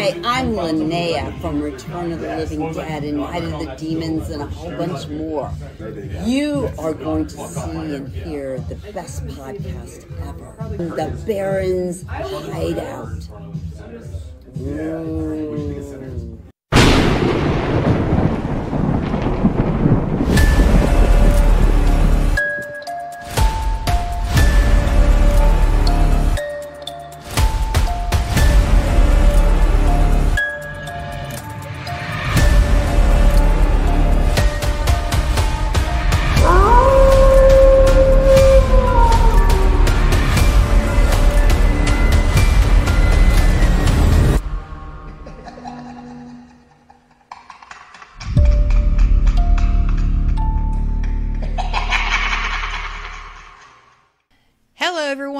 Hi, I'm Linnea from Return of the Living Dead and Night of the Demons and a whole bunch more. You are going to see and hear the best podcast ever. The Baron's Hideout. Ooh.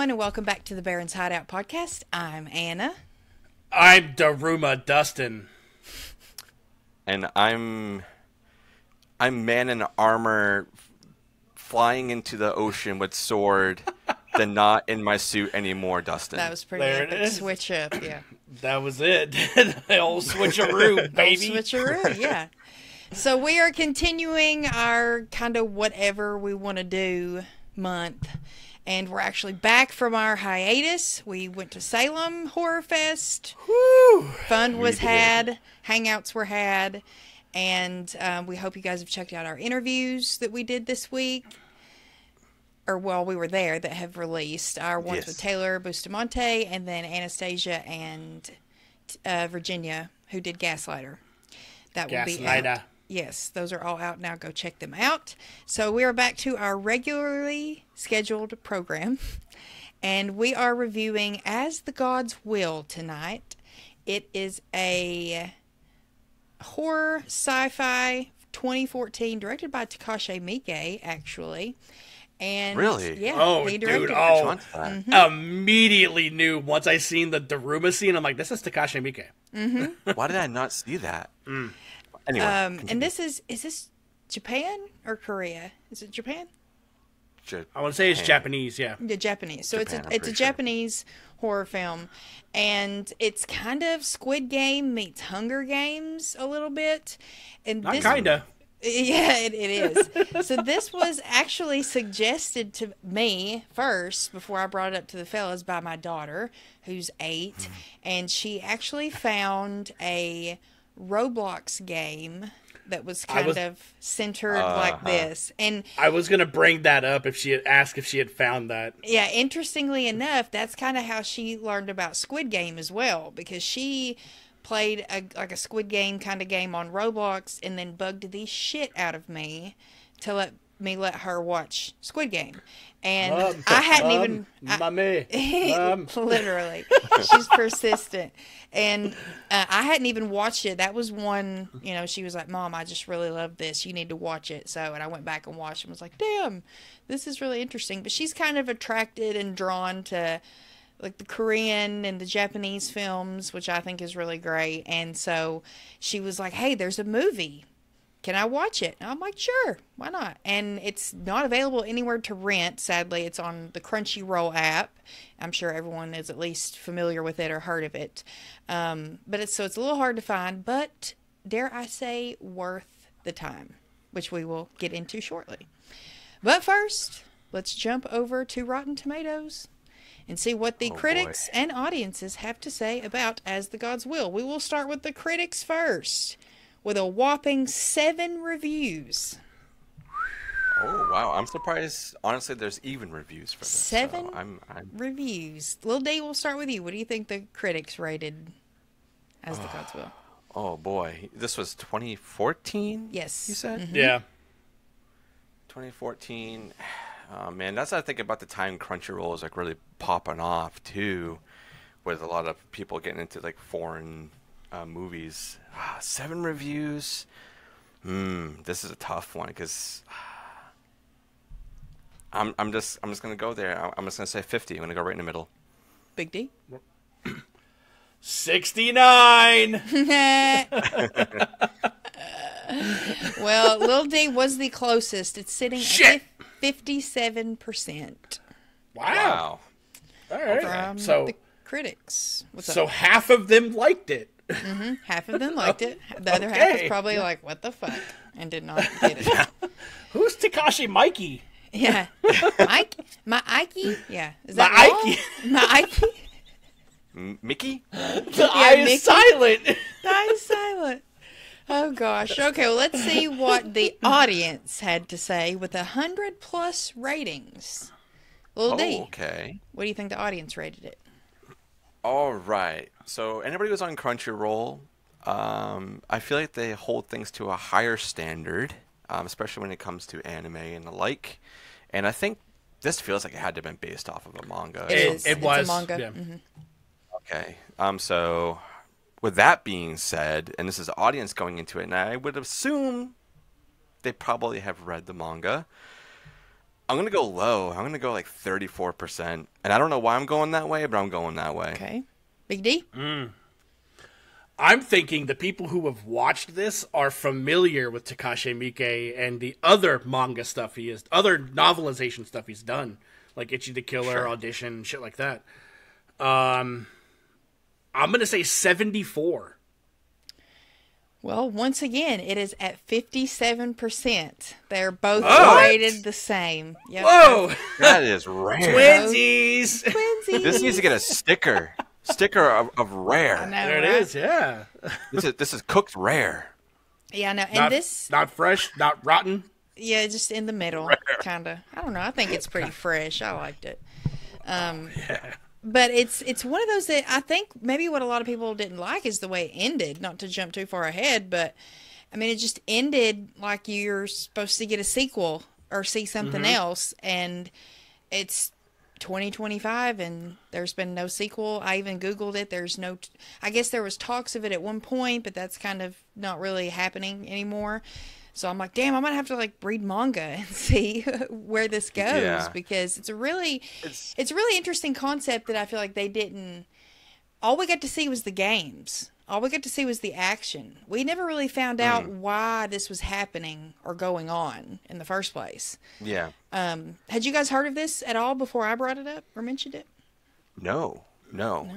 And welcome back to the Baron's Hideout podcast. I'm Anna. I'm Daruma Dustin. And I'm man in armor flying into the ocean with sword, then not in my suit anymore, Dustin. That was pretty epic. Switch up, yeah. That was it. The old switcheroo, baby. Old switcheroo, yeah. So we are continuing our kind of whatever we want to do month. And we're actually back from our hiatus. We went to Salem Horror Fest. Woo! Fun was had. Hangouts were had. And we hope you guys have checked out our interviews that we did this week. Or while we were there that have released. Our ones with Taylor Bustamante and then Anastasia and Virginia who did Gaslighter. That will be out. Yes, those are all out now. Go check them out. So we are back to our regularly scheduled program. And we are reviewing As the Gods Will tonight. It is a horror sci-fi 2014 directed by Takashi Miike, actually. And really? Yeah. He directed it. Immediately knew once I seen the Daruma scene. I'm like, this is Takashi Miike. Mm-hmm. Why did I not see that? Anyway, and is this Japan or Korea? Is it Japan? I want to say it's Japanese, yeah. The Japanese. So Japan, it's a Japanese horror film, and it's kind of Squid Game meets Hunger Games a little bit. And not kinda. Yeah, it is. So this was actually suggested to me first before I brought it up to the fellas by my daughter, who's 8, and she actually found a Roblox game that was kind of centered like this. And I was going to bring that up if she had asked if she had found that. Yeah, interestingly enough, that's kind of how she learned about Squid Game as well, because she played a Squid Game kind of game on Roblox and then bugged the shit out of me to let her watch Squid Game. And I hadn't even... Literally. She's persistent. And I hadn't even watched it. That was one, she was like, Mom, I just really love this. You need to watch it. So, and I went back and watched and was like, damn, this is really interesting. But she's kind of attracted and drawn to like the Korean and the Japanese films, which I think is really great. And so she was like, hey, there's a movie. Can I watch it? And I'm like, sure, why not? And it's not available anywhere to rent. Sadly, it's on the Crunchyroll app. I'm sure everyone is at least familiar with it or heard of it. But it's a little hard to find, but dare I say, worth the time, which we will get into shortly. But first, let's jump over to Rotten Tomatoes and see what the critics and audiences have to say about As the Gods Will. We will start with the critics first, with a whopping 7 reviews. Oh, wow. I'm surprised, honestly, there's even reviews for this. 7 so I'm... reviews. Lil D, we'll start with you. What do you think the critics rated As the Gods Will? Oh, boy. This was 2014? Yes. You said? Mm-hmm. Yeah. 2014. Oh, man, that's what I think about the time Crunchyroll is, like, really popping off, too, with a lot of people getting into, like, foreign movies. 7 reviews. This is a tough one because I'm just gonna go there. I'm just gonna say 50. I'm gonna go right in the middle. Big D. 69. Well, Lil D was the closest. It's sitting at 57%. Wow. All right. From So the critics. So half of them liked it. Half of them liked it. The other half was probably like, what the fuck? And did not get it. Who's Takashi Miike? Yeah. Mike? My Ike? Yeah. Is that My wrong? Ike? My Ike? Mickey? The eye is Mickey. silent. The eye is silent. Oh, gosh. Okay, well, let's see what the audience had to say with 100+ ratings. Lil D, Okay. what do you think the audience rated it? All right. So anybody who's on Crunchyroll, I feel like they hold things to a higher standard, especially when it comes to anime and the like. And I think this feels like it had to have been based off of a manga. It was. It's a manga. Yeah. Mm-hmm. Okay. So with that being said, and this is the audience going into it, and I would assume they probably have read the manga. I'm going to go low. I'm going to go like 34%. And I don't know why I'm going that way, but I'm going that way. Okay. Big D? I'm thinking the people who have watched this are familiar with Takashi Miike and the other manga stuff other novelization stuff he's done, like Ichi the Killer, Audition, shit like that. I'm going to say 74. Well, once again, it is at 57%. They're both What? rated the same. Yep. Whoa! That is rare. Twinsies! Twinsies. This needs to get a sticker. Sticker of rare. I know, There it right? is, yeah. This is cooked rare. Yeah, no, and Not, this, not fresh, not rotten. yeah, just in the middle, kind of. I don't know. I think it's pretty fresh. I liked it. But it's one of those that I think maybe what a lot of people didn't like is the way it ended. Not to jump too far ahead, but I mean, it just ended like you're supposed to get a sequel or see something else, and it's 2025 and there's been no sequel. I even Googled it. There's no, I guess there was talks of it at one point, but that's kind of not really happening anymore. So I'm like, damn, I might have to like read manga and see where this goes because it's a really interesting concept that I feel like they didn't, all we got to see was the games. All we got to see was the action. We never really found out why this was happening or going on in the first place. Yeah. Had you guys heard of this at all before I brought it up or mentioned it? No.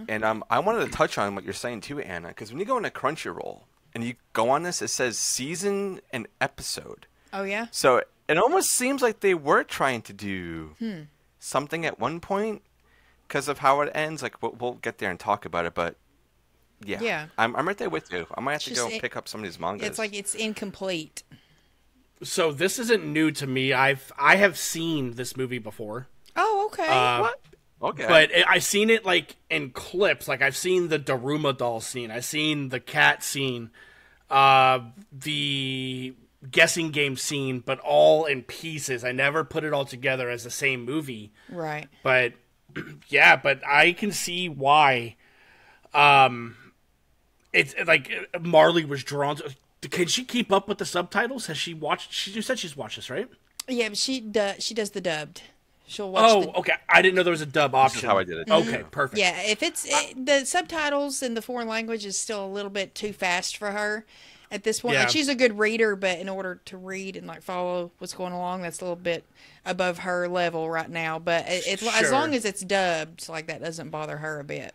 And I wanted to touch on what you're saying too, Anna, because when you go into Crunchyroll and you go on this, it says season and episode. Oh, yeah? So it almost seems like they were trying to do something at one point because of how it ends. Like, we'll get there and talk about it, but yeah. I'm right there with you. I might have to go pick up some of these mangas. It's like it's incomplete. So this isn't new to me. I have seen this movie before. Oh, okay. What? Okay. But I've seen it like in clips. Like I've seen the Daruma doll scene. I've seen the cat scene, the guessing game scene, but all in pieces. I never put it all together as the same movie. Right. But yeah, but I can see why. It's like Marley was drawn to. Can she keep up with the subtitles? Has she watched? You said she's watched this, right? Yeah, but she does the dubbed. She'll watch. Okay. I didn't know there was a dub option. This is how I did it. Okay, perfect. Yeah, if it's the subtitles in the foreign language is still a little bit too fast for her at this point. Yeah. Like she's a good reader, but in order to read and like follow what's going along, that's a little bit above her level right now. But as long as it's dubbed, like that doesn't bother her a bit.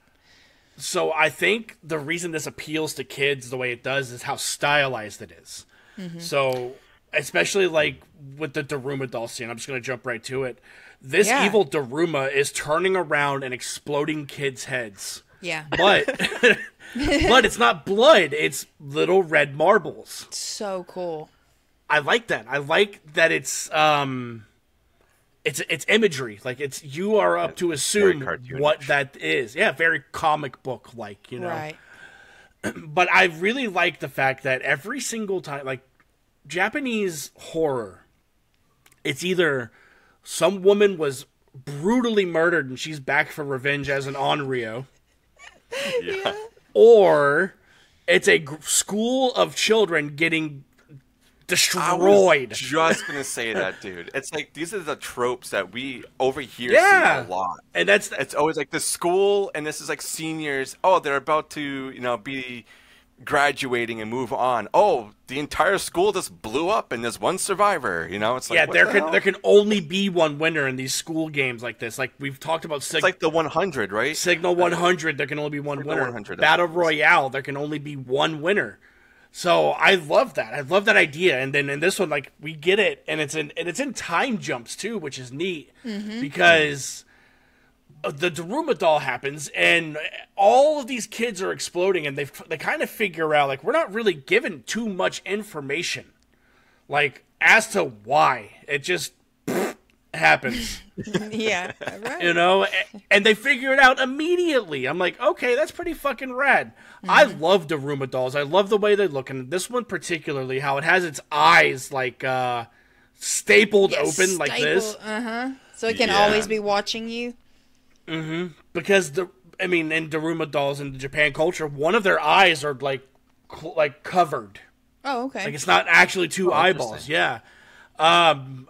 So I think the reason this appeals to kids the way it does is how stylized it is. So especially like with the Daruma doll scene, I'm just going to jump right to it. This evil Daruma is turning around and exploding kids' heads. Yeah. But it's not blood. It's little red marbles. So cool. I like that. I like that it's imagery. Like you are up to assume what that is. Yeah, very comic book like, you know. Right. But I really like the fact that every single time, like Japanese horror, it's either some woman was brutally murdered and she's back for revenge as an Onryo, or it's a school of children getting destroyed. I was just gonna say that, dude. It's like these are the tropes that we over here see a lot, and it's always like the school, and this is like seniors. Oh, they're about to be graduating and move on. Oh, the entire school just blew up and there's one survivor. You know, it's like, there can only be one winner in these school games like this. Like we've talked about, it's like the 100, right? Signal 100. There can only be one winner. 100, Battle Royale. There can only be one winner. So I love that. I love that idea. And then in this one, like we get it, and it's in time jumps too, which is neat because the Daruma doll happens, and all of these kids are exploding, and they kind of figure out like we're not really given too much information, like as to why it just happens. Yeah, right. You know, and they figure it out immediately. I'm like, okay, that's pretty fucking rad. I love Daruma dolls. I love the way they look, and this one particularly, how it has its eyes like stapled open like this. So it can always be watching you. Because in Daruma dolls in the Japan culture, one of their eyes are like covered. Oh, okay. Like it's not actually two eyeballs. Yeah. And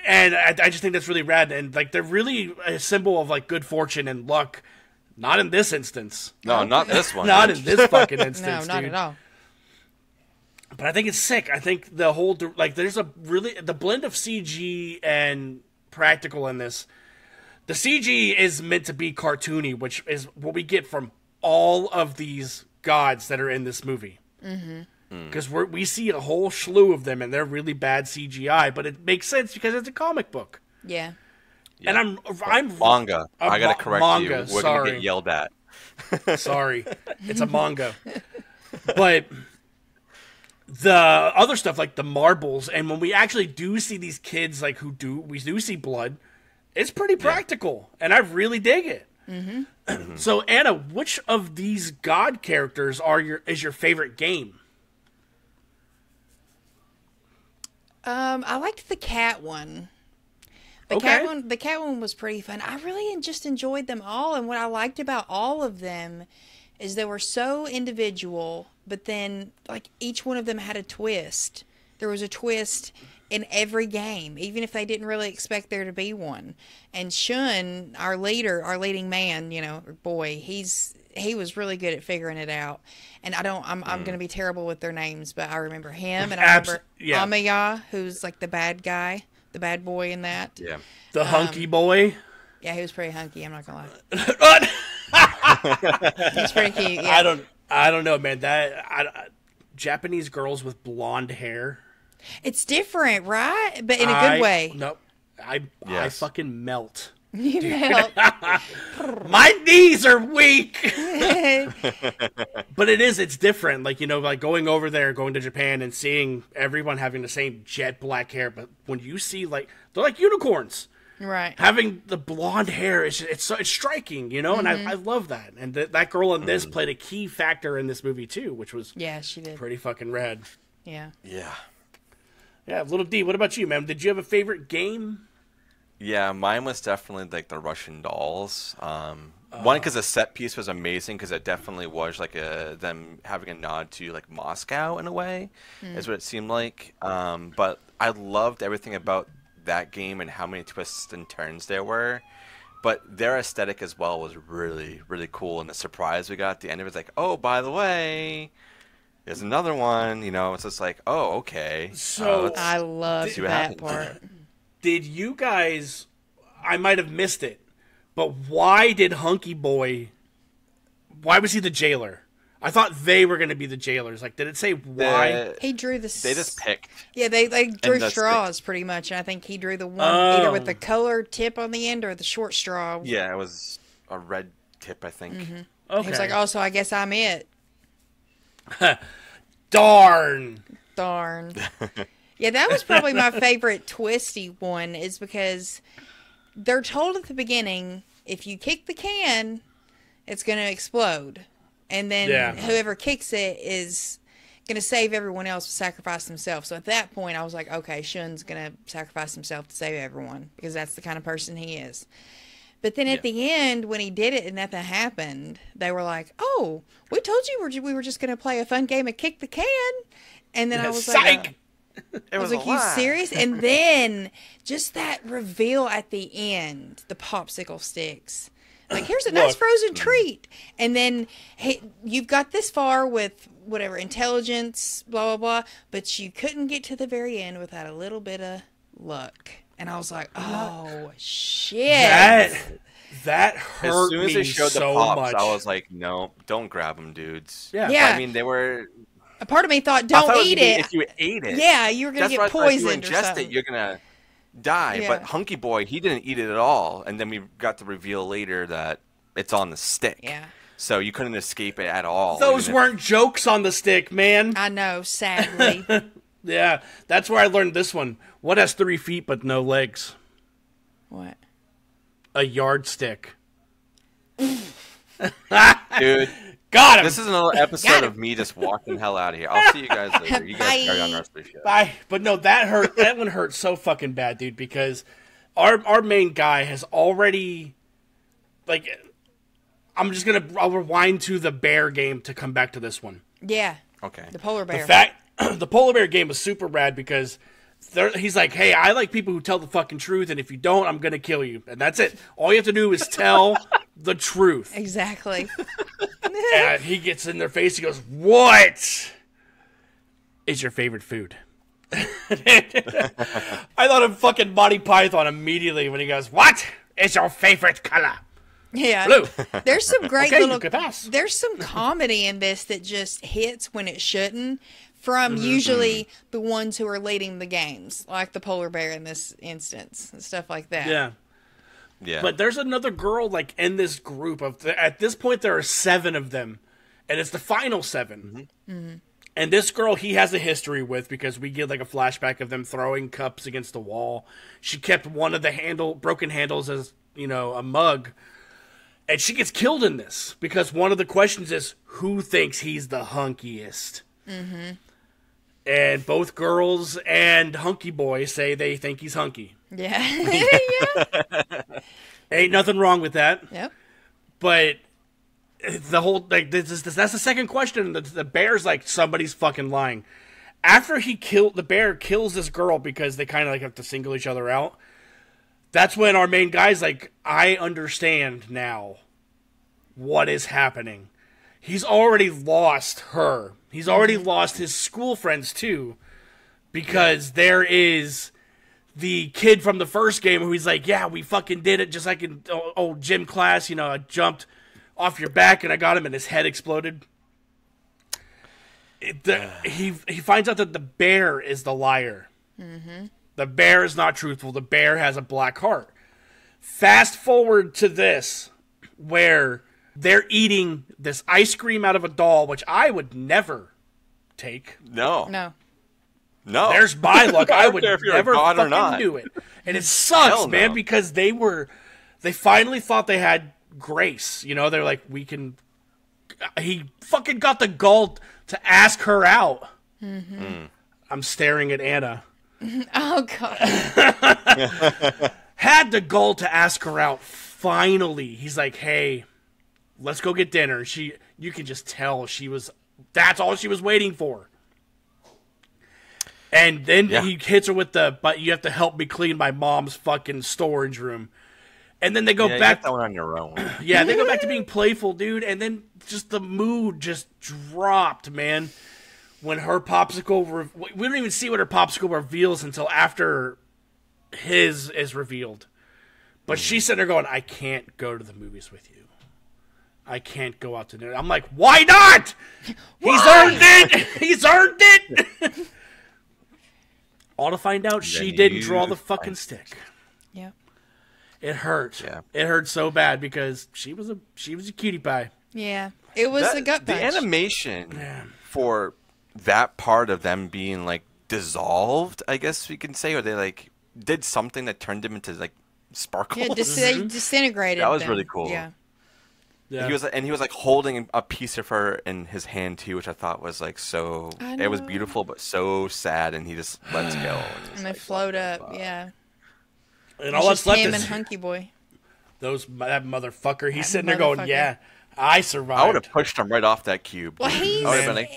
I just think that's really rad, and like they're really a symbol of like good fortune and luck. Not in this instance. No, not this one. Not in this fucking instance. No, not dude. at all. But I think it's sick. I think the whole there's a really the blend of CG and practical in this. The CG is meant to be cartoony, which is what we get from all of these gods that are in this movie. Because we see a whole slew of them, and they're really bad CGI, but it makes sense because it's a comic book. Yeah. And I'm manga. I gotta correct manga, you. We're gonna get yelled at. Sorry, it's a manga. But the other stuff, like the marbles, and when we actually do see these kids, like we do see blood, it's pretty practical, and I really dig it. So, Anna, which of these god characters is your favorite game? I liked the cat one. The cat one was pretty fun. I really just enjoyed them all, and what I liked about all of them is they were so individual, but then like each one of them had a twist. There was a twist in every game, even if they didn't really expect there to be one. And Shun, our leading man, or boy, he was really good at figuring it out. And I'm going to be terrible with their names, but I remember him, and I remember Amaya, who's like the bad guy, the bad boy in that. Yeah. The hunky boy? Yeah, he was pretty hunky, I'm not going to lie. He's pretty cute, yeah. I don't know, man. Japanese girls with blonde hair. It's different, right? But in a good way. No, I fucking melt. You melt. My knees are weak. But it's different. Like, like going over there, going to Japan and seeing everyone having the same jet black hair. But when you see they're like unicorns. Right. Having the blonde hair, it's striking, and I love that. And that girl in this played a key factor in this movie too, which was she did. Pretty fucking rad. Yeah. Yeah. Yeah, Little D, what about you, man? Did you have a favorite game? Yeah, mine was definitely like the Russian dolls. One, because the set piece was amazing, because it definitely was like them having a nod to like Moscow in a way, is what it seemed like. But I loved everything about that game and how many twists and turns there were. But their aesthetic as well was really, really cool. And the surprise we got at the end of it was like, oh, by the way, there's another one. It's just like, oh, okay. So I loved that part. Did you guys? I might have missed it, but why did Hunky Boy? Why was he the jailer? I thought they were going to be the jailers. Like, did it say why? He drew the. They just picked. Yeah, they drew straws pretty much, and I think he drew the one either with the colored tip on the end or the short straw. Yeah, it was a red tip, I think. Okay. He was like, "Oh, so I guess I'm it." Darn. Yeah, that was probably my favorite twisty one, is because they're told at the beginning, if you kick the can, it's going to explode. And then whoever kicks it is going to save everyone else, sacrifice themselves. So at that point, I was like, okay, Shun's going to sacrifice himself to save everyone, because that's the kind of person he is. But then at the end, when he did it and nothing happened, they were like, oh, we told you we were just going to play a fun game of kick the can. And then I was like, I was like, you serious? And then just that reveal at the end, the popsicle sticks. Like, here's a nice Look. frozen treat. And then, hey, you've got this far with whatever, intelligence, blah, blah, blah. But you couldn't get to the very end without a little bit of luck. And I was like, oh, shit. That As hurt soon as me they showed so the pops, much. I was like, no, don't grab them, dudes. Yeah. Yeah. I mean, they were... A part of me thought, I don't thought eat it. If you ate it. Yeah, you were going to get That's why I thought if poisoned you or ingest something. it, you're going to die. Yeah. But Hunky Boy, he didn't eat it at all. And then we got to reveal later that it's on the stick. Yeah. So you couldn't escape it at all. Those even weren't jokes on the stick, man. I know, sadly. Yeah, that's where I learned this one. What has 3 feet but no legs? What? A yardstick. Dude, Got him. this is another episode of me just walking the hell out of here. I'll see you guys later. You guys carry on the rest of the show. But no, that hurt. That one hurt so fucking bad, dude. Because our main guy has already, like, I'll rewind to the bear game to come back to this one. Yeah. Okay. The polar bear. The polar bear game was super rad because he's like, hey, I like people who tell the fucking truth, and if you don't, I'm gonna kill you, and that's it. All you have to do is tell the truth. Exactly. And he gets in their face. He goes, "What is your favorite food?" I thought of fucking Monty Python immediately when he goes, "What is your favorite color?" Yeah. Blue. There's some great Okay, little. you could pass. There's some comedy in this that just hits when it shouldn't. From usually the ones who are leading the games, like the polar bear in this instance, and stuff like that. Yeah. Yeah. But there's another girl like in this group of. At this point, there are 7 of them, and it's the final 7. Mm-hmm. And this girl, he has a history with because we get like a flashback of them throwing cups against the wall. She kept one of the broken handles as a mug, and she gets killed in this because one of the questions is who thinks he's the hunkiest. Mm-hmm. And both girls and Hunky Boy say they think he's hunky. Yeah. Yeah. Ain't nothing wrong with that. Yep. But the whole that's the second question. The bear's like somebody's fucking lying. After the bear kills this girl because they kind of like have to single each other out. That's when our main guy's like, I understand now what is happening. He's already lost her. He's already lost his school friends too, because there is the kid from the first game who he's like, yeah, we fucking did it just like in old gym class. I jumped off your back and I got him and his head exploded. He finds out that the bear is the liar. Mm-hmm. The bear is not truthful. The bear has a black heart. Fast forward to this, where they're eating this ice cream out of a doll, which I would never take. No. There's my luck. I would care if you're a never god or fucking not. do it. And it sucks, Hell no. man, because they finally thought they had grace. They're like, he fucking got the gall to ask her out. Mm-hmm. I'm staring at Anna. Oh, God. Had the gall to ask her out. Finally, he's like, hey, let's go get dinner. You can just tell that's all she was waiting for. And then he hits her with but you have to help me clean my mom's fucking storage room. And then they go You back. got that one on your own. Yeah, they go back to being playful, dude. And then just the mood just dropped, man. When her popsicle, we don't even see what her popsicle reveals until after his is revealed. But she's sitting there going, I can't go to the movies with you. I can't go out to dinner. I'm like, why not? He's earned it. He's earned it. All to find out she didn't draw the fucking stick. Yep. It hurt. Yeah. It hurt so bad because she was a cutie pie. Yeah. It was a gut punch. The animation for that part of them being like dissolved, I guess we can say, or they like did something that turned them into like sparkles. Yeah, they disintegrated. That was them. really cool. Yeah. Yeah. He was like holding a piece of her in his hand too, which I thought was like so. It was beautiful, but so sad, and he just lets go. And they float up. Yeah. And all that's left him is and Hunky Boy. that motherfucker. He's sitting there going, "Yeah, I survived." I would have pushed him right off that cube. Well, I would have been like,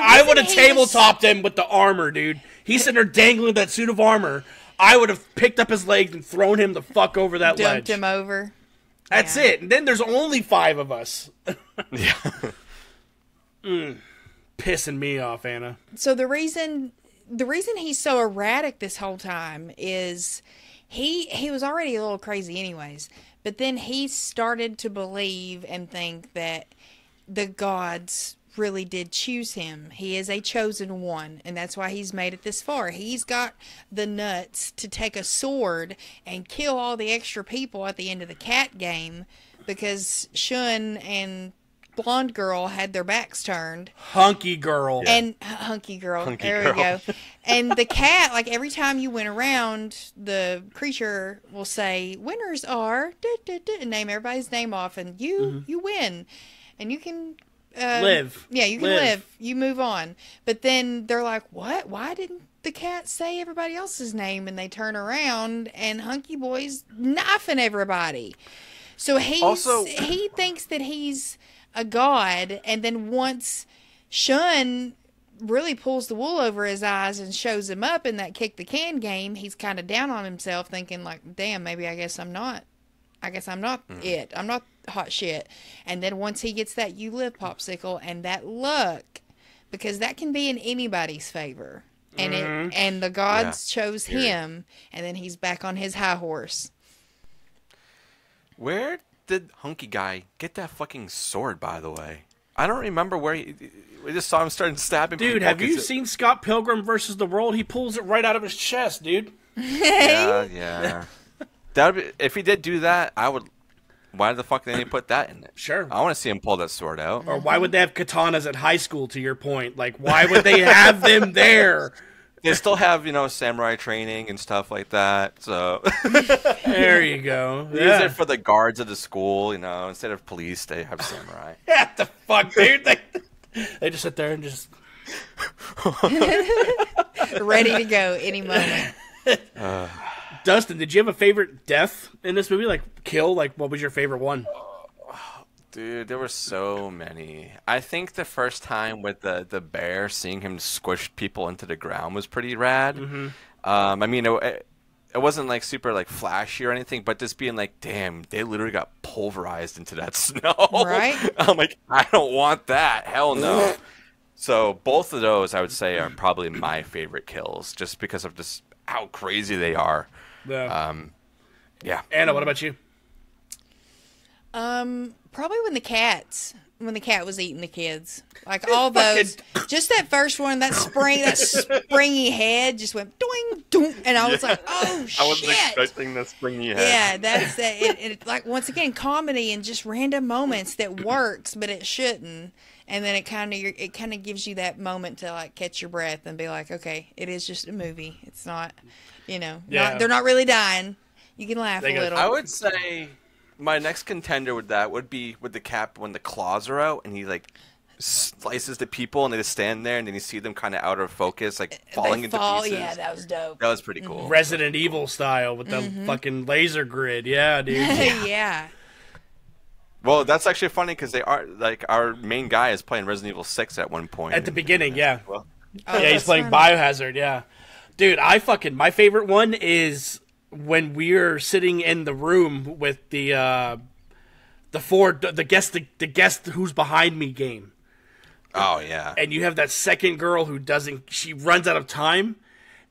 I would have tabletopped him with the armor, dude. He's sitting there dangling that suit of armor. I would have picked up his legs and thrown him the fuck over that ledge. Dumped him over. That's it. And then there's only 5 of us. Yeah. Pissing me off, Anna. So the reason he's so erratic this whole time is he was already a little crazy anyways, but then he started to believe and think that the gods really did choose him. He is a chosen one, and that's why he's made it this far. He's got the nuts to take a sword and kill all the extra people at the end of the cat game because Shun and blonde girl had their backs turned. Hunky girl. And hunky girl. Hunky there girl. we go. And the cat, like every time you went around, the creature will say, winners are, and name everybody's name off, and you win. And you can live. Yeah, you can live. You move on. But then they're like, what? Why didn't the cat say everybody else's name? And they turn around and Hunky Boy's knifing everybody. So he thinks that he's a god, and then once Shun really pulls the wool over his eyes and shows him up in that kick the can game, he's kind of down on himself, thinking like, damn, maybe I guess I'm not it. I'm not hot shit. And then once he gets that you live popsicle and that luck, because that can be in anybody's favor, and the gods chose him, and then he's back on his high horse. Where did Hunky Guy get that fucking sword, by the way? I don't remember where we just saw him starting stabbing people. Dude, have you seen Scott Pilgrim versus the World? He pulls it right out of his chest, dude. Yeah. If he did do that, I would. Why the fuck didn't he put that in it? Sure. I want to see him pull that sword out. Or why would they have katanas at high school, to your point? Like, why would they have them there? They still have, samurai training and stuff like that. So there you go. They use it for the guards of the school, instead of police, they have samurai. What the fuck, dude? They just sit there and just ready to go any moment. Dustin, did you have a favorite death in this movie? Like kill? Like what was your favorite one? Dude, there were so many. I think the first time with the bear, seeing him squish people into the ground was pretty rad. Mm-hmm. I mean, it wasn't like super like flashy or anything, but just being like, damn, they literally got pulverized into that snow. Right? I'm like, I don't want that. Hell no. So both of those, I would say, are probably my favorite kills, just because of just how crazy they are. Yeah. Yeah. Anna, what about you? Probably when the cat was eating the kids, like all those, just that first one, that springy head just went doing, doing, and I was like, oh shit! I wasn't expecting the springy head. Yeah, that's that. It like once again, comedy and just random moments that works, but it shouldn't. And then it kind of gives you that moment to like catch your breath and be like, okay, it is just a movie. It's not, they're not really dying. You can laugh a little. I would say my next contender would be with the cap when the claws are out and he like slices the people and they just stand there and then you see them kind of out of focus, like falling into pieces. Yeah, that was dope. That was pretty cool. Resident Evil style with the fucking laser grid. Yeah, dude. Yeah. Well, that's actually funny because they are like our main guy is playing Resident Evil 6 at one point. At the beginning, yeah. Well, yeah, he's playing Biohazard, yeah. Dude, my favorite one is when we're sitting in the room with the guest who's behind me game. Oh yeah. And you have that second girl who she runs out of time.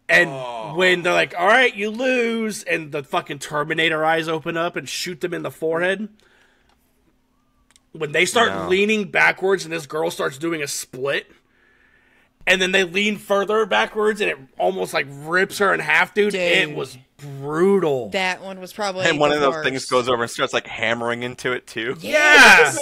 And when they're like, all right, you lose, and the fucking Terminator eyes open up and shoot them in the forehead. When they start leaning backwards and this girl starts doing a split, and then they lean further backwards and it almost like rips her in half, dude. It was brutal. That one was probably and one of those things goes over and starts like hammering into it too. Yeah.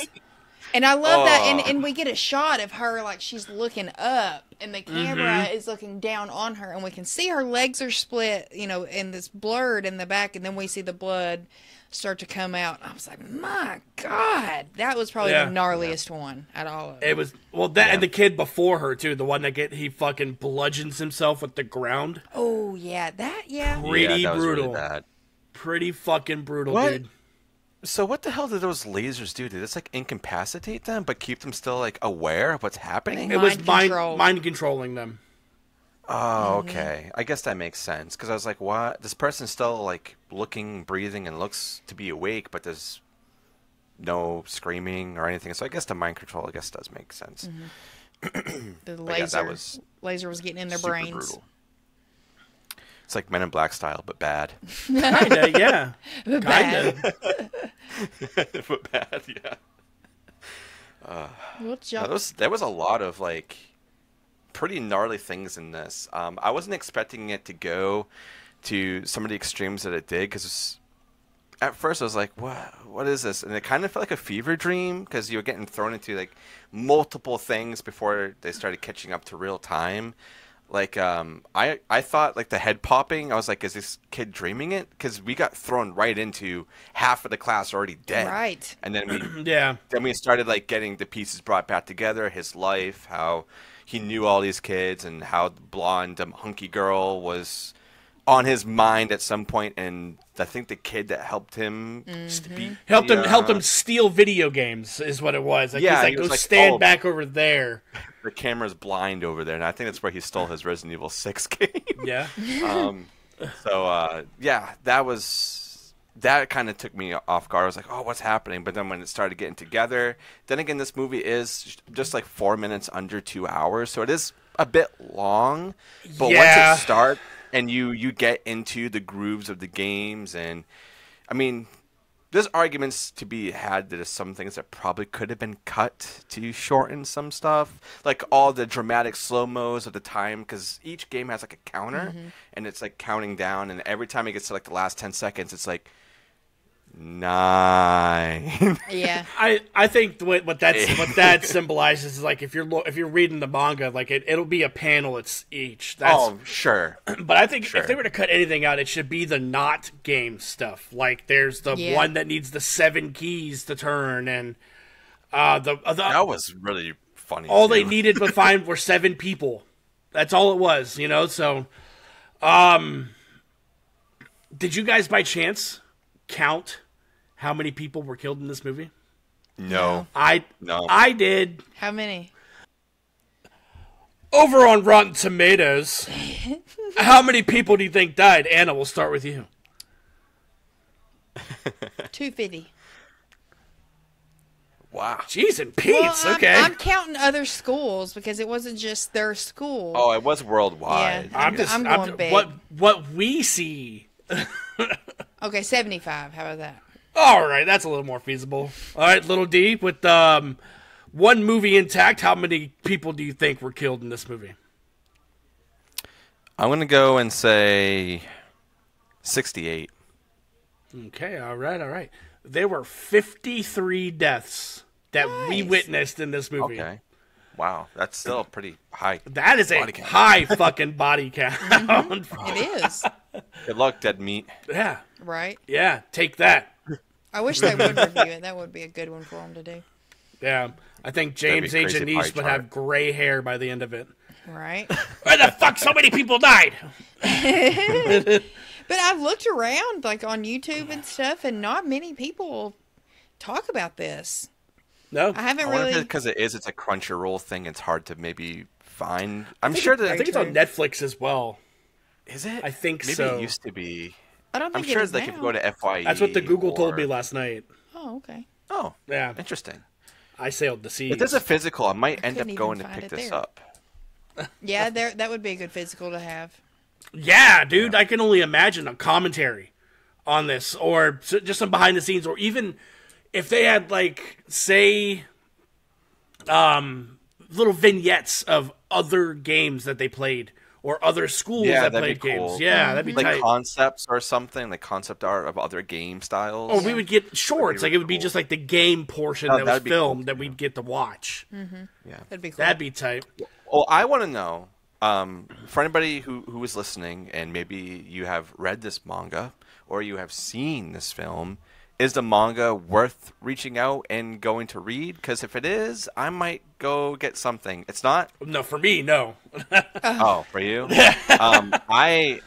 And I love that, and we get a shot of her like she's looking up, and the camera is looking down on her, and we can see her legs are split, and it's blurred in the back, and then we see the blood start to come out. I was like, my God, that was probably the gnarliest one out of all of them. It was and the kid before her too, the one that he fucking bludgeons himself with the ground. Oh yeah, Pretty that was brutal. Really bad. Pretty fucking brutal, dude. So what the hell did those lasers do? Did this like incapacitate them, but keep them still like aware of what's happening? It was mind controlling them. Oh, okay. I guess that makes sense because I was like, "What? This person's still like looking, breathing, and looks to be awake, but there's no screaming or anything. So I guess the mind control, I guess, does make sense. The But laser, yeah, that was laser was getting in their super brains. brutal. It's like Men in Black style, but bad. Kinda, yeah. Bad. But bad, yeah. We'll Yeah, there was a lot of like pretty gnarly things in this. I wasn't expecting it to go to some of the extremes that it did, because at first I was like, what is this? And it kind of felt like a fever dream, because you were getting thrown into like multiple things before they started catching up to real time. Like I thought like the head popping, I was like, is this kid dreaming it? Because we got thrown right into half of the class already dead. Right. And then we Yeah. then we started like getting the pieces brought back together, his life, how he knew all these kids, and how the blonde hunky girl was on his mind at some point, and I think the kid that helped him Helped him steal video games is what it was. Like, Yeah, he's like, he go was like, stand "Oh." back over there. the camera's blind over there, and I think that's where he stole his Resident Evil 6 game. Yeah. Yeah, that kind of took me off guard. I was like, oh, what's happening? But then when it started getting together, then again, this movie is just like 4 minutes under 2 hours, so it is a bit long. But Yeah. once it starts and you get into the grooves of the games, and I mean, there's arguments to be had that there's some things that probably could have been cut to shorten some stuff, like all the dramatic slow-mos of the time, because each game has like a counter, and it's like counting down, and every time it gets to like the last 10 seconds, it's like 9. Yeah. I think what that symbolizes is like if you're reading the manga, like it'll be a panel. It's each. Oh, sure. But I think Sure. if they were to cut anything out, it should be the not game stuff. Like there's the Yeah. one that needs the 7 keys to turn, and That was really funny. all too. they needed to find were 7 people. That's all it was, you know. So, did you guys by chance count how many people were killed in this movie? No. No. I did. How many? Over on Rotten Tomatoes, how many people do you think died? Anna, we'll start with you. 250. Wow. Jeez and Pete's, Well, okay. I'm counting other schools because it wasn't just their school. Oh, it was worldwide. Yeah. I'm going big. What we see. Okay, 75. How about that? All right, that's a little more feasible. All right, Little D, with one movie intact, how many people do you think were killed in this movie? I'm going to go and say 68. Okay, all right. There were 53 deaths that we Nice. witnessed in this movie. Okay. Wow. That's still a pretty high. That is a Body count. high fucking body count. It is. Good luck, dead meat. Yeah, Right? take that. I wish they would review it. That would be a good one for them to do. Yeah, I think That'd James be a H. crazy Anise pie would chart. have gray hair by the end of it. Right? Why the fuck so many people died? But I've looked around, like on YouTube and stuff, and not many people talk about this. No, I haven't I wonder if really. because it's a Crunchyroll thing, it's hard to maybe find. I'm sure I that think it's on Netflix as well. is it. I think maybe so. it used to be. I don't I'm think it sure is they now. could go to FYE. That's what the Google told me or- last night. Oh, okay. Oh, Yeah, interesting. I sailed the seas. If there's a physical, I might end couldn't up even going to find pick it this there. up. Yeah, that would be a good physical to have. Yeah, dude, I can only imagine a commentary on this, or just some behind the scenes, or even if they had like, say, little vignettes of other games that they played, or other schools Yeah, that that'd played be cool. games. Yeah, that'd be Like tight. concepts or something, like concept art of other game styles. Or we would get shorts, like it would be cool. just like the game portion Oh, that was that'd be cool, filmed that we'd get to watch. Yeah. That'd be cool. That'd be tight. Well, I want to know, for anybody who is listening, and maybe you have read this manga or you have seen this film, is the manga worth reaching out and going to read? Because if it is, I might go get something. It's not? No, for me, no. Oh, for you? I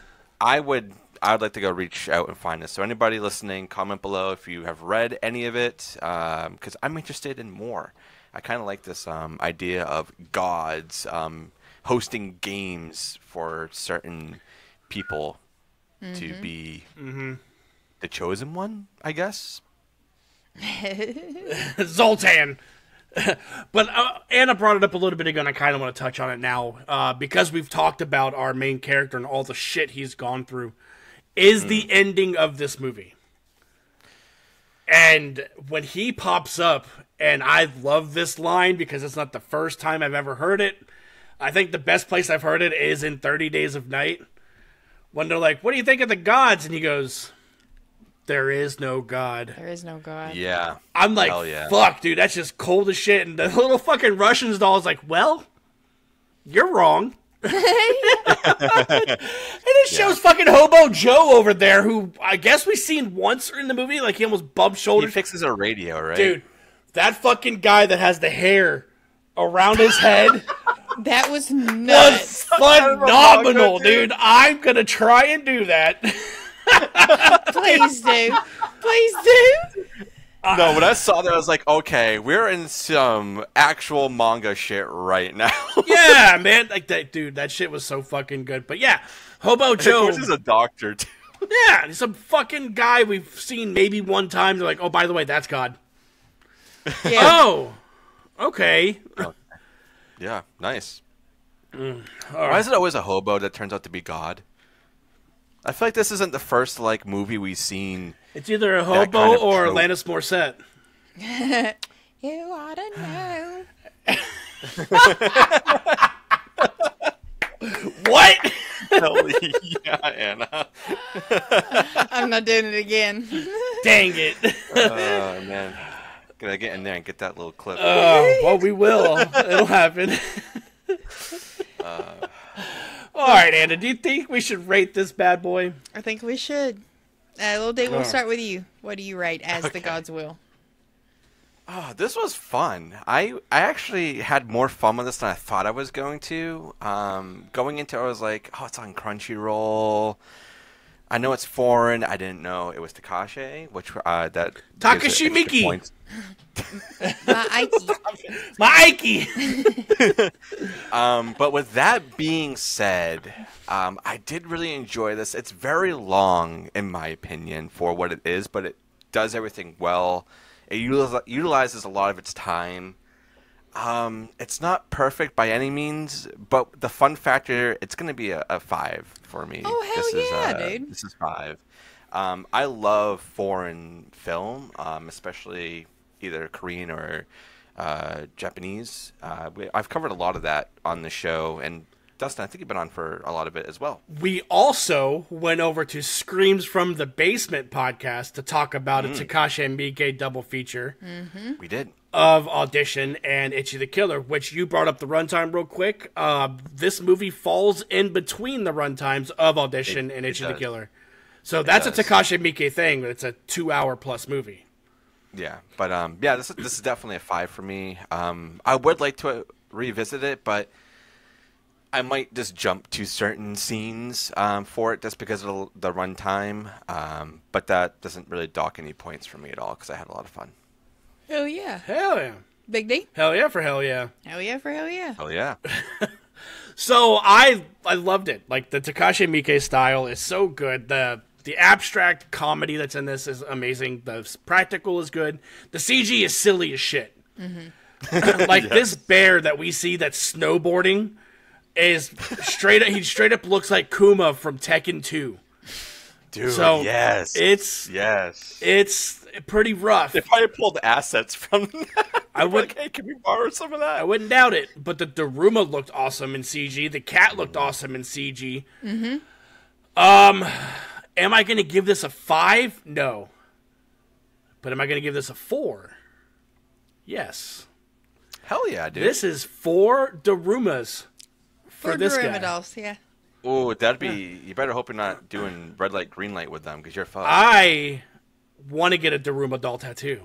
would like to go reach out and find this. So anybody listening, comment below if you have read any of it, because I'm interested in more. I kind of like this idea of gods hosting games for certain people to be the chosen one, I guess. Zoltan. But Anna brought it up a little bit ago, and I kind of want to touch on it now. Because we've talked about our main character and all the shit he's gone through, is the ending of this movie. And when he pops up, and I love this line because it's not the first time I've ever heard it. I think the best place I've heard it is in 30 Days of Night. When they're like, what do you think of the gods? And he goes, there is no God. There is no God. Yeah. I'm like, yeah. Fuck, dude, that's just cold as shit. And the little fucking Russians doll is like, well, you're wrong. And it shows fucking Hobo Joe over there, who I guess we've seen once in the movie. Like, he almost bumped shoulders. He fixes a radio, right? Dude, that fucking guy that has the hair around his head That was nuts. was phenomenal, dude. I'm going to try and do that. Please do. Please do. No, when I saw that, I was like, okay, we're in some actual manga shit right now. Yeah, man. Like that, dude, that shit was so fucking good. But yeah, Hobo Joe. Which is a doctor, too. Yeah, some fucking guy we've seen maybe one time. They're like, oh, by the way, that's God. Yeah. Oh, okay. Yeah, nice. All Why right. is it always a hobo that turns out to be God? I feel like this isn't the first like movie we've seen. It's either a That hobo kind of or trope. Alanis Morissette. You ought to know. What? Hell yeah, Anna. I'm not doing it again. Dang it. Oh, man. Gotta get in there and get that little clip. Well, we will. It'll happen. All right, Anna, do you think we should rate this bad boy? I think we should. Little Dave, we'll start with you. What do you rate as the God's will? Oh, this was fun. I actually had more fun with this than I thought I was going to. Going into it, I was like, oh, it's on Crunchyroll. I know it's foreign. I didn't know it was Takashi, which that gives it Takashi extra Miike. points. My Miike. But with that being said, I did really enjoy this. It's very long, in my opinion, for what it is, but it does everything well. It utilizes a lot of its time. It's not perfect by any means, but the fun factor, it's going to be a 5 for me. Oh, hell yeah, dude. This is 5. I love foreign film, especially either Korean or Japanese. I've covered a lot of that on the show, and Dustin, I think you've been on for a lot of it as well. We also went over to Screams from the Basement podcast to talk about a Takashi and Miike double feature We did. of Audition and Ichi the Killer, which you brought up the runtime real quick. This movie falls in between the runtimes of Audition and Ichi the does. Killer. So that's a does. Takashi and Miike thing, but it's a 2-hour plus movie. Yeah, but yeah, this is definitely a 5 for me. I would like to revisit it, but I might just jump to certain scenes for it just because of the runtime. But that doesn't really dock any points for me at all because I had a lot of fun. Hell yeah. Hell yeah. Big D? Hell yeah for hell yeah. Hell yeah for hell yeah. Oh yeah, So I loved it. Like, the Takashi Miike style is so good. The abstract comedy that's in this is amazing. The practical is good. The CG is silly as shit. Like, this bear that we see that's snowboarding is he straight up looks like Kuma from Tekken 2. dude. So yes, it's pretty rough. If I had pulled assets from that, I would. like, hey, can we borrow some of that? I wouldn't doubt it. But the Daruma looked awesome in CG. The cat looked awesome in CG. Am I going to give this a 5? No. But am I going to give this a 4? Yes. Hell yeah, dude. This is 4 Darumas for this guy. Dolls, yeah. Oh, that'd be. You better hope you're not doing red light, green light with them because you're fucked. I want to get a Daruma doll tattoo.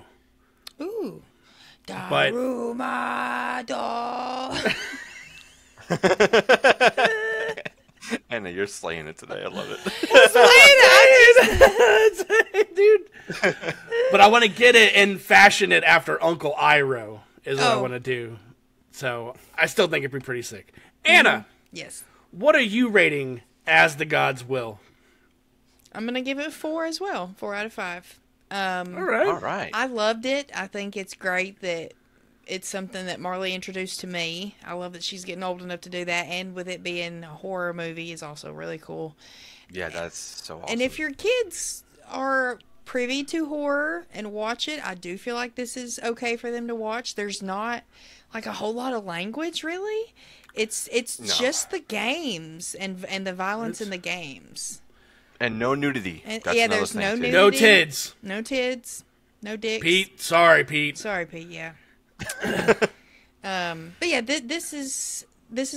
Ooh. But- Daruma doll. Anna, you're slaying it today. I love it. Dude. But I want to get it and fashion it after Uncle Iroh is what I Oh. want to do. So I still think it'd be pretty sick. Anna, Yes. what are you rating as the God's will? I'm going to give it 4 as well. 4 out of 5. All right. All right. I loved it. I think it's great that it's something that Marley introduced to me. I love that she's getting old enough to do that, and with it being a horror movie is also really cool. Yeah, that's so awesome. And if your kids are privy to horror and watch it, I do feel like this is okay for them to watch. There's not like a whole lot of language, really. It's just the games and the violence in the games. And no nudity. And, That's yeah, another there's thing, no too. nudity. No tids. No tids. No dicks. Pete, sorry, Pete. Sorry, Pete. Yeah. But yeah, this is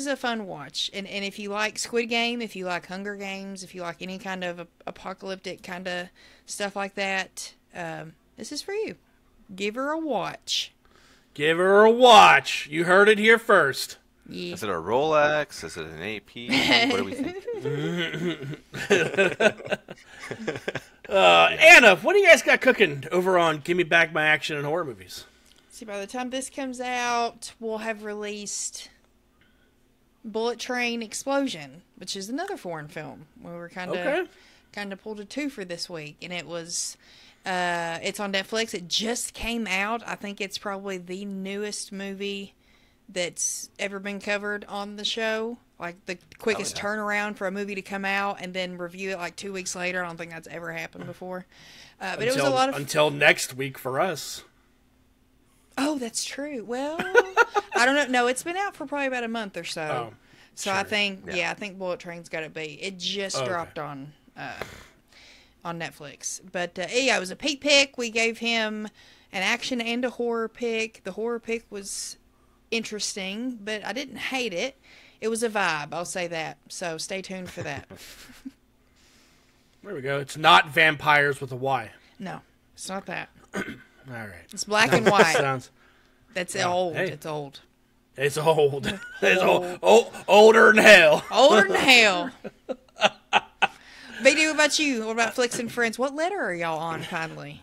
a fun watch, and if you like Squid Game, if you like Hunger Games, if you like any kind of apocalyptic kind of stuff like that, this is for you. Give her a watch. Give her a watch. You heard it here first. Yeah. Is it a Rolex? Is it an AP? What do we think? Anna, what do you guys got cooking over on Give Me Back My Action and Horror Movies? See, by the time this comes out, we'll have released Bullet Train Explosion, which is another foreign film. We were kind of pulled a two for this week, and it was it's on Netflix. It just came out. I think it's probably the newest movie that's ever been covered on the show. Like the quickest turnaround for a movie to come out and then review it like 2 weeks later. I don't think that's ever happened before. But it was a lot of until next week for us. Oh, that's true. Well, I don't know. No, it's been out for probably about a month or so. Oh, so sure. I think, I think Bullet Train's got to be. It just dropped on Netflix. But yeah, it was a Pete pick. We gave him an action and a horror pick. The horror pick was interesting, but I didn't hate it. It was a vibe. I'll say that. So stay tuned for that. There we go. It's not vampires with a Y. No, it's not that. All right. It's black and white. Sounds. That's old. Hey. It's old. It's old. It's old. Older than hell. Older than hell. Big deal about you. What about Flicks and Friends? What letter are y'all on, kindly?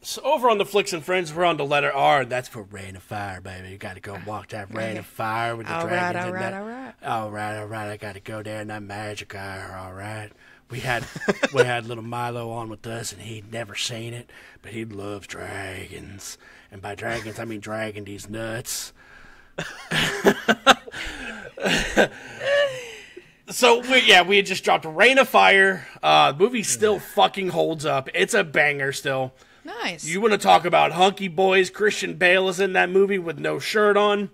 So over on the Flicks and Friends, we're on the letter R. That's for Rain of Fire, baby. You got to go walk that Rain of Fire with the dragons in that. All right. I got to go there in that magic hour. All right. We had little Milo on with us, and he'd never seen it, but he loves dragons. And by dragons, I mean dragging these nuts. So, we had just dropped Rain of Fire. The movie still fucking holds up. It's a banger still. Nice. You want to talk about hunky boys? Christian Bale is in that movie with no shirt on,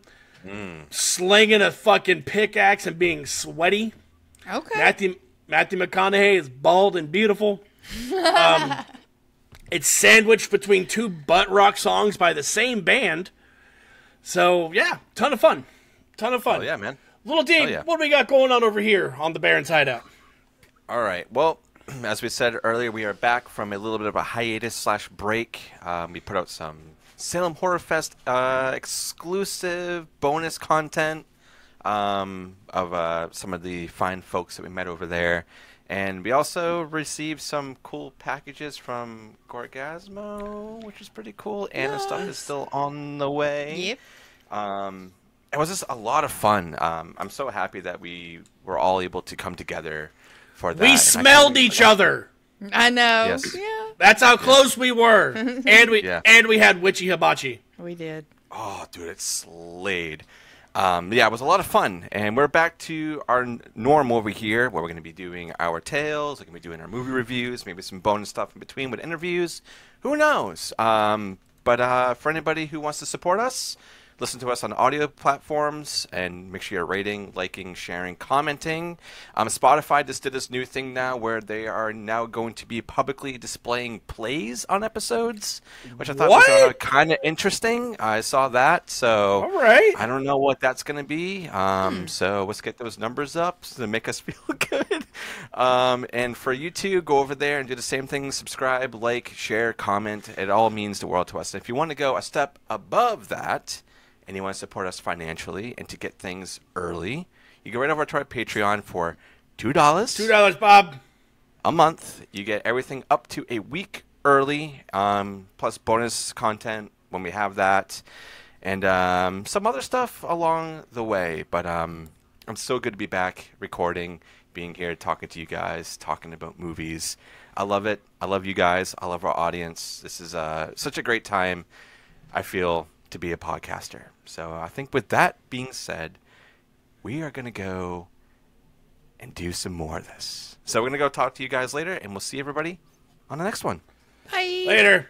slinging a fucking pickaxe and being sweaty. Okay. Matthew McConaughey is bald and beautiful. It's sandwiched between two butt rock songs by the same band. So, yeah, ton of fun. Oh, yeah, man. Little D, What do we got going on over here on the Baron's Hideout? All right. Well, as we said earlier, we are back from a little bit of a hiatus/break. We put out some Salem Horror Fest exclusive bonus content of some of the fine folks that we met over there. And we also received some cool packages from Gorgasmo, which is pretty cool. Anna's stuff is still on the way. Yep. It was just a lot of fun. I'm so happy that we were all able to come together for that. We smelled each other. I know. Yes. Yeah. That's how close we were. And we had Witchy Hibachi. We did. Oh, dude, it slayed. It was a lot of fun. And we're back to our norm over here, where we're going to be doing our tales, we're going to be doing our movie reviews, maybe some bonus stuff in between with interviews. Who knows? But for anybody who wants to support us, listen to us on audio platforms, and make sure you're rating, liking, sharing, commenting. Spotify just did this new thing now where they are now going to be publicly displaying plays on episodes, which I thought was kind of interesting. I saw that, so all right. I don't know what that's going to be. So let's get those numbers up to make us feel good. And for you two, go over there and do the same thing. Subscribe, like, share, comment. It all means the world to us. And if you want to go a step above that, and you want to support us financially and to get things early, you go right over to our Patreon for $2. $2, Bob. A month. You get everything up to a week early, plus bonus content when we have that, and some other stuff along the way. But I'm so good to be back recording, being here, talking to you guys, talking about movies. I love it. I love you guys. I love our audience. This is such a great time, I feel, to be a podcaster. So I think with that being said, we are going to go and do some more of this. So we're going to go talk to you guys later, and we'll see everybody on the next one. Bye. Later.